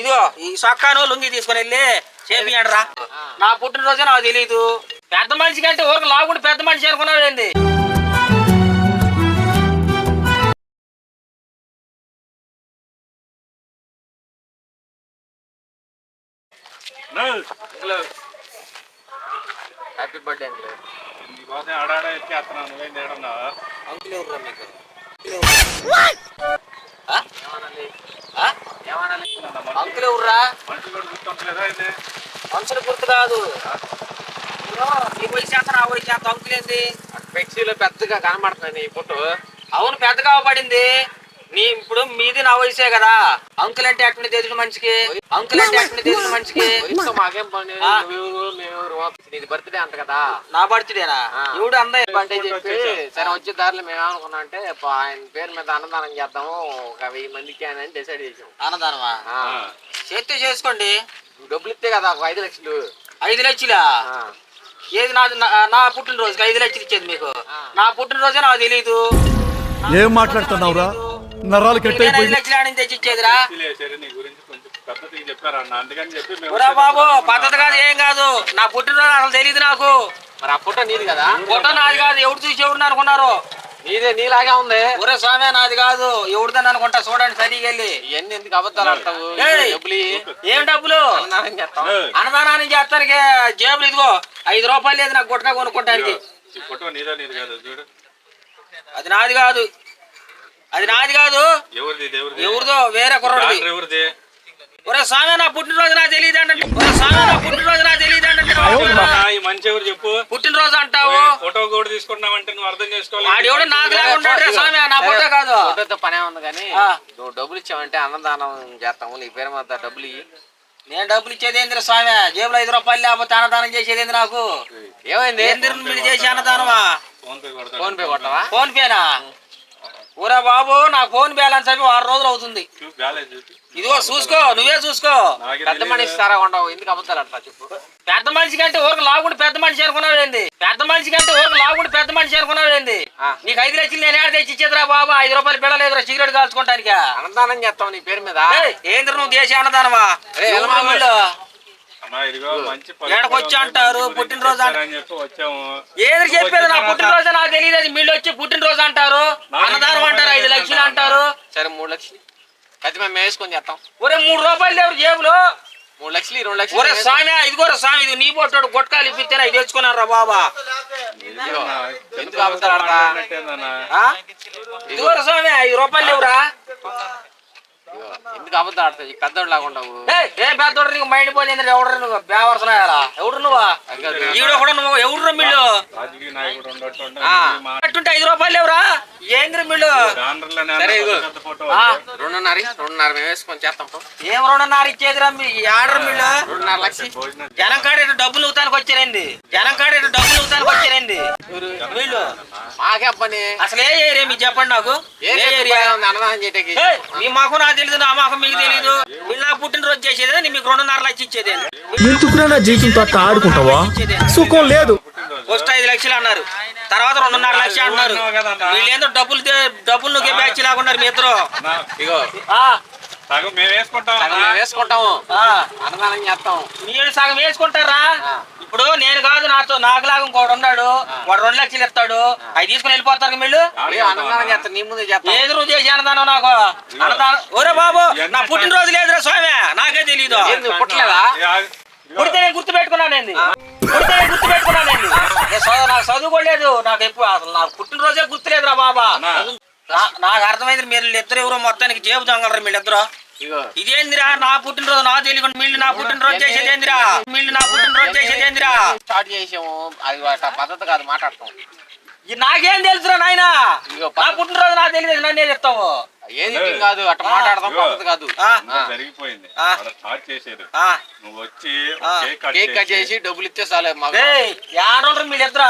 ఇదిగో ఈ సొక్కాను లుంగి తీసుకుని వెళ్ళి చేపియండి రా. నా పుట్టినరోజే నాకు తెలీదు. పెద్ద మనిషి కంటే ఊరికి లాగుండి పెద్ద మనిషి అనుకున్నావేంది? హ్యాపీ బర్త్డే అంకుల్ ఎవరు మీకు? అంకుల్ ఎవర్రా? మనుషులు గుర్తు కాదు. ఈ వయసు ఎంత నా వయసు ఎంత అంకుల్ ఏంది? ఫ్లెక్సీలో పెద్దగా కనబడుతుంది ఈ ఫోటో. అవును పెద్దగా పడింది. నీ ఇప్పుడు మీది నా వయసే కదా. అంకుల్ అంటే ఎట్లా తెలిసిన మనిషికి, అంకుల్ అంటే ఎట్లా తెలిసిన మనిషికి మాకేం పని. నీది బర్త్డే అంట కదా. నా బర్త్డేనా? ఇవిడు అందరూ అంటే చెప్పి సరే వచ్చే దారిలో మేము ఏమనుకున్నాం అంటే ఆయన పేరు మీద అన్నదానం చేద్దాము ఒక 1000 మందికి అని డిసైడ్ చేసాం. అన్నదానమా? చేస్తే చేసుకోండి. డబ్బులు ఇస్తే కదా ఒక 5 లక్షలు. 5 లక్షలా? ఏది నా పుట్టినరోజుకి 5 లక్షలు ఇచ్చేది మీకు? నా పుట్టినరోజే నాకు తెలీదు. ఏం మాట్లాడుతున్నావురా? నరాలు తెచ్చిచ్చేదిరా బాబు. పద్ధతి కాదు ఏం కాదు. నా పుట్టినరోజు అసలు తెలియదు నాకు. మరి ఆ ఫోటో నీది కదా? ఫోటో నాది కాదు. ఎవరు చూసి ఎవరిని అనుకున్నారు? నీదే. నీలాగే ఉంది. ఒరే స్వామి నాది కాదు. ఎవరిదని అనుకుంటా చూడండి సరిగా వెళ్ళి. ఇవన్నీ ఎందుకు అబద్ధాలు ఆడతావు? ఏం డబ్బులు? అన్నదానానికి చేస్తానికి జేబులు ఇదిగో 5 రూపాయలు లేదు నాకు గుట్టగా కొనుక్కోటానికి. అది నాది కాదు. అది నాది కాదు. ఎవరిదో వేరే కుర్రాడిది. ఒరే స్వామి నా పుట్టినరోజు నాకు తెలియదు అంటే పుట్టినరోజు నాకు తెలియదు అంటే మంచి ఎవరు చెప్పు? పుట్టినరోజు అంటావు. ఫోటో కూడా తీసుకున్నామంటే నువ్వు అర్థం చేసుకోవాలి. ఆడెవడు నాకు లేకుండా స్వామి నా ఫోటో కాదు. ఫోటోతో పనే ఉంది కానీ నువ్వు డబ్బులు ఇచ్చావంటే అన్నదానం చేస్తాము. నీ పేరు మీద డబ్బులు ఇయ్యి. నేను డబ్బులు ఇచ్చేది ఏంద్ర స్వామి? జేబులో 5 రూపాయలు లేకపోతే అన్నదానం చేసేది ఏంది నాకు? ఏమైంది? మీరు చేసే అన్నదానమా? ఫోన్ పే కొడతావా? ఫోన్ పేనా? ఊరా బాబు నాకు ఫోన్ బ్యాలెన్స్ అవి 6 రోజులు అవుతుంది. ఇదిగో చూసుకో, నువ్వే చూసుకో. పెద్ద మనిషి సారా ఉండవు. ఎందుకు అబద్ధాలు అంటా చెప్పు? పెద్ద మనిషి కంటే ఊరికి లాగుండి పెద్ద మనిషి అనుకున్నావేంది? పెద్ద మనిషి కంటే ఊరికి లాగుండి పెద్ద మనిషి అనుకున్నావేంది? నీకు 5 లక్షలు నేను ఏడ తెచ్చి ఇచ్చేదిరా బాబా? 5 రూపాయలు బిళ్ళలేదురా సిగరెట్ కాల్చుకోవటానికి. అన్నదానం చేస్తావు నీ పేరు మీద. ఏంద్ర నువ్వు దేశ అన్నదానమా? ఏడకొచ్చి అంటారు పుట్టినరోజు ఏది చెప్పేది? నా పుట్టినరోజు నాకు తెలియదు. అది వీళ్ళు వచ్చి పుట్టినరోజు అంటారు, అన్నదానం అంటారు, 5 లక్షలు అంటారు. సరే 3 లక్షలు అయితే మేము వేసుకొని చేస్తాం. ఒరే 3 రూపాయలు లేవు జేబులో. 3 లక్షలు 2 లక్షలు. ఒరే స్వామి ఇదిగోరా స్వామి ఇది నీ పొట్టాడు గుట్కాలు ఇప్పిస్తేనే ఇది తెచ్చుకున్నారా బాబా? ఎందుకు అబద్ధాలు ఆడతా? ఇదిగోరా స్వామి 5 రూపాయలు లేవురా. ఎందుకు అబద్ధాలు ఆడతావు? పెద్దోడు లాగా ఉండవు. ఏ పెద్దోడు నీకు మైండ్ పోయింది. ఎవడు నువ్వు బేవర్సనాయాలా? ఎవడు నువ్వా? ఈడో కూడా నువ్వు ఎవడు మిల్లు అట్టుంటే 5 రూపాయలు లేవురా? ఏంద్ర మిల్లు? సరే 2.5 మేము వేసుకొని చేస్తాం. ఏం 2.5 ఇచ్చేదిరా? మీ ఆర్డర్ మిల్లు 2.5 లక్షలు. జనం కాడ డబ్బులు అవుతానికి వచ్చారండి. జనం కాడ డబ్బులు అవుతానికి వచ్చారండి వీళ్ళు. మాకే పని. అసలు ఏ ఏరియా మీకు చెప్పండి నాకు? ఏ ఏరియా? అన్నదానం చేయడానికి మీ మాకు నాకు తెలియదు, నా మాకు మీకు తెలీదు. వీళ్ళు నా పుట్టినరోజు చేసేది మీకు 2.5 లక్షలు ఇచ్చేది. జీవితంతో అట్లా ఆడుకుంటావా? సుఖం లేదు. ఫస్ట్ 5 లక్షలు అన్నారు, తర్వాత 2.5 లక్షలు అన్నారు. వీళ్ళు ఏందో డబ్బులు నువ్వే బ్యాచ్ లాగున్నారు మీ ఇద్దరు. ఇగో వేసుకుంటాము, అన్నదానం చేస్తాం. మీరు సగం వేసుకుంటారా? ఇప్పుడు నేను కాదు, నాకు లాగా ఇంకోటి ఉన్నాడు, వాడు 2 లక్షలు ఇస్తాడు, అవి తీసుకుని వెళ్ళిపోతారు వీళ్ళు. అన్నదానం చేస్తాం, నీ ముందు చేస్తాం. ఏది నువ్వు చేసి అన్నదానం నాకు అన్నదానం? ఒరే బాబు నా పుట్టినరోజు లేదురా స్వామి, నాకే తెలీదు. పుట్టలేదా? పుడితే నేను గుర్తు పెట్టుకున్నానండి. నాకు చదువుకోలేదు. నాకు ఎప్పుడు అసలు నాకు పుట్టినరోజే గుర్తులేదురా బాబా. నాకు అర్థమైంది మీరు ఇద్దరు ఎవరో మొత్తానికి జేబు దొంగలరా వీళ్ళిద్దరు. ఇదేందిరా నా పుట్టినరోజు నాకు తెలియకుండా వీళ్ళు నా పుట్టినరోజు చేసేదేందిరా? స్టార్ట్ చేసాము, అది పద్ధతి కాదు మాట్లాడతాం. నాకేం తెలుసురా నాయన? నా పుట్టినరోజు నాకు తెలియదు, నన్నే చెప్తావు. ఏది కాదు అట్లా మాట్లాడదాం, పద్ధతి కాదు. జరిగిపోయింది. కేక్ కట్ చేసి డబ్బులు ఇస్తే చాలు. ఏడోళ్ళు మీరిద్దరు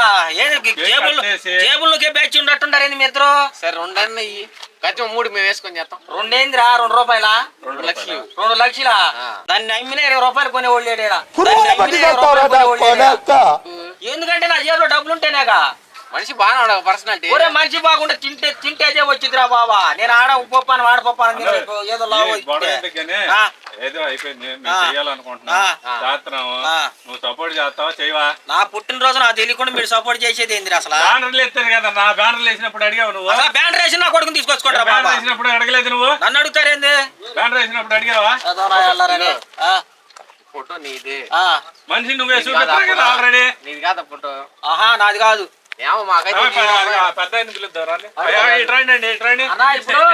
జేబుల్లోకే బ్యాచ్ ఉన్నట్టుంటారు మీ ఇద్దరు. సరే 2 ఇయ్యి, ఖర్చు 3 మేము వేసుకొని చేస్తాం. 2 ఏందిరా? 2 రూపాయలా? 2 లక్షలు. 2 లక్షలా? దాన్ని అమ్మిన 20 రూపాయలు కొనేవాళ్ళు. ఎందుకంటే నా జేబులో డబ్బులు ఉంటేనేగా. మనిషి బాగా పర్సనాలిటీ. ఒరే మనిషి బాగుంటే తింటే అదే వచ్చిందిరా బాబా. నేను ఆడ ఉప్పాను ఆడపప్పాను ఏదో లావు ఏదో అయిపోయింది మేము చెయ్యాలనుకుంటున్నాం చేస్తున్నాము నువ్వు సపోర్ట్ చేస్తావా చేయవా? నా పుట్టినరోజు నాకు తెలియకుండా మీరు సపోర్ట్ చేసేది ఏంది అసలు? బ్యానర్లు ఎత్తాను కదా నా బ్యానర్లు వేసినప్పుడు అడిగావు నువ్వు? బ్యానర్ వేసి నా కొడుకుని తీసుకొచ్చుకుంటా. బ్యానర్ వేసినప్పుడు అడగలేదు నువ్వు? నన్ను అడుగుతారేంది? బ్యానర్ వేసినప్పుడు అడిగావా? ఫోటో నీది. మనిషి నువ్వే చూపిస్తావు కదా ఆల్రెడీ. నీది కాదా ఫోటో? ఆహా నాది కాదు. ఏమో మాకైతే పెద్ద ఆయన పిలుద్దాం రండి రండి. అన్నా ఇప్పుడు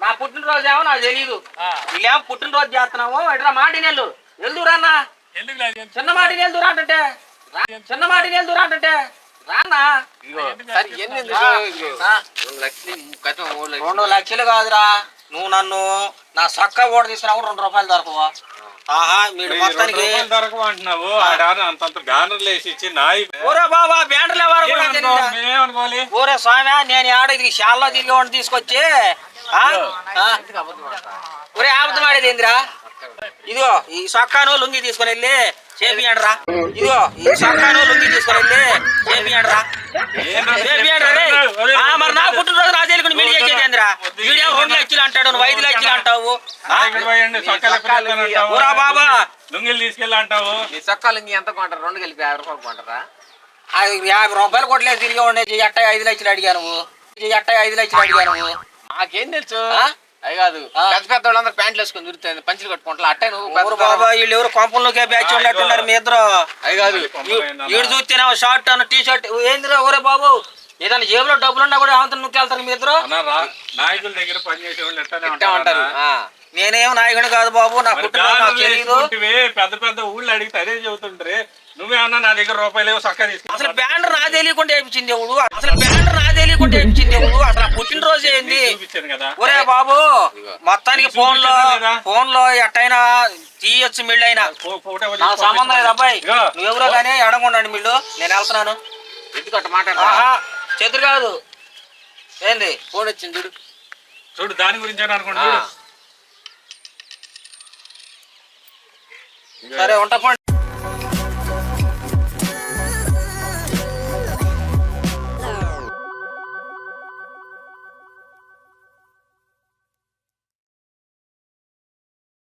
నా పుట్టినరోజు ఏమో నాకు తెలీదు. వీళ్ళేమో పుట్టినరోజు చేస్తున్నాము ఎట్లా మాటినేళ్ళు వెళ్దురన్నా. చిన్న మాటిని వెళ్దురా అంటే చిన్న మాటిని వెళ్దురా అంటే రానా. 2 లక్షలు కాదురా. నువ్వు నన్ను నా సక్క ఓడ తీసుకున్నా కూడా 2 రూపాయలు దొరకవా? ఆహా మీరు మొత్తానికి దొరకవు అంటున్నావు. అంతంత బ్యానర్లు వేసి ఇచ్చి నాయి ఓరే బాబా బ్యానర్లు ఎవరు మేమేమనుకోవాలి? ఓరే స్వామి నేను ఆడ ఇది షాల్లో తిరిగి తీసుకొచ్చి ఒరే ఆబద్ధం ఆడేది ఏందిరా? ఇదిగో ఈ సొక్కాను లుంగి తీసుకుని వెళ్ళి చేపియండి రా. ఇదిగో ఈ సొక్కాను లుంగి తీసుకుని వెళ్ళి చేపియండి రా. మరి నా పుట్టినరోజు నా తెలియకుండా మీరు చేసేది ఏందిరా? వీడియో 2 లక్షలు అంటాడు, నువ్వు 5 లక్షలు అంటావు. ఊరా బాబా లుంగిలు తీసుకెళ్ళి అంటావు. ఈ చొక్కా లుంగి ఎంత కొంటారు? 2 కలిపి 50 రూపాయలు కొంటారా? 50 రూపాయలు కొట్టలేదు తిరిగి ఉండే ఎట్ట 5 లక్షలు అడిగాను. ఎట్ట 5 లక్షలు అడిగాను. నాకేం తెలుసు? అవి కాదు పెద్ద పెద్ద వాళ్ళందరూ ప్యాంట్లు వేసుకొని తిరుగుతాయి, పంచులు కట్టుకుంటా అట్టే నువ్వు. బాబా వీళ్ళు ఎవరు కొంపల్లోకే బ్యాచ్ ఉన్నట్టున్నారు మీ ఇద్దరు. అవి కాదు వీడు చూస్తేనే షార్ట్ అన్న టీ షర్ట్ ఏందిరా? ఓరే బాబు ఏదైనా జేబులో డబ్బులున్నా కూడా ఏమంతా నువ్వు వెళ్తారు మీ ఇద్దరు. నాయకుల దగ్గర పనిచేసే వాళ్ళు ఎట్టే ఉంటారు. నేనేం నాయకుడు కాదు బాబు. నా పుట్టినరోజు పెద్ద పెద్ద ఊళ్ళు అడిగితే అదే చెబుతుంటారే. నువ్వేమన్నా నా దగ్గర రూపాయలు సక్క తీసుకు. అసలు బ్యానర్ నా తెలియకుండా వేయించింది ఎవడు? అసలు బ్యానర్ నా తెలియకుండా వేయించింది ఎవడు? అసలు పుట్టినరోజు ఏంది? చూపించాను కదా. ఒరే బాబు మొత్తానికి ఫోన్ లో ఎట్టయినా తీయొచ్చు మిల్లు అయినా సంబంధం లేదు. అబ్బాయి నువ్వెవరో కానీ ఎడగొండండి మిల్లు, నేను వెళ్తున్నాను. ఎందుకంటే మాట్లాడతా చేతులు కాదు ఏంది ఫోన్ వచ్చింది చూడు. చూడు దాని గురించి అనుకుంటా. సరే ఉంటా.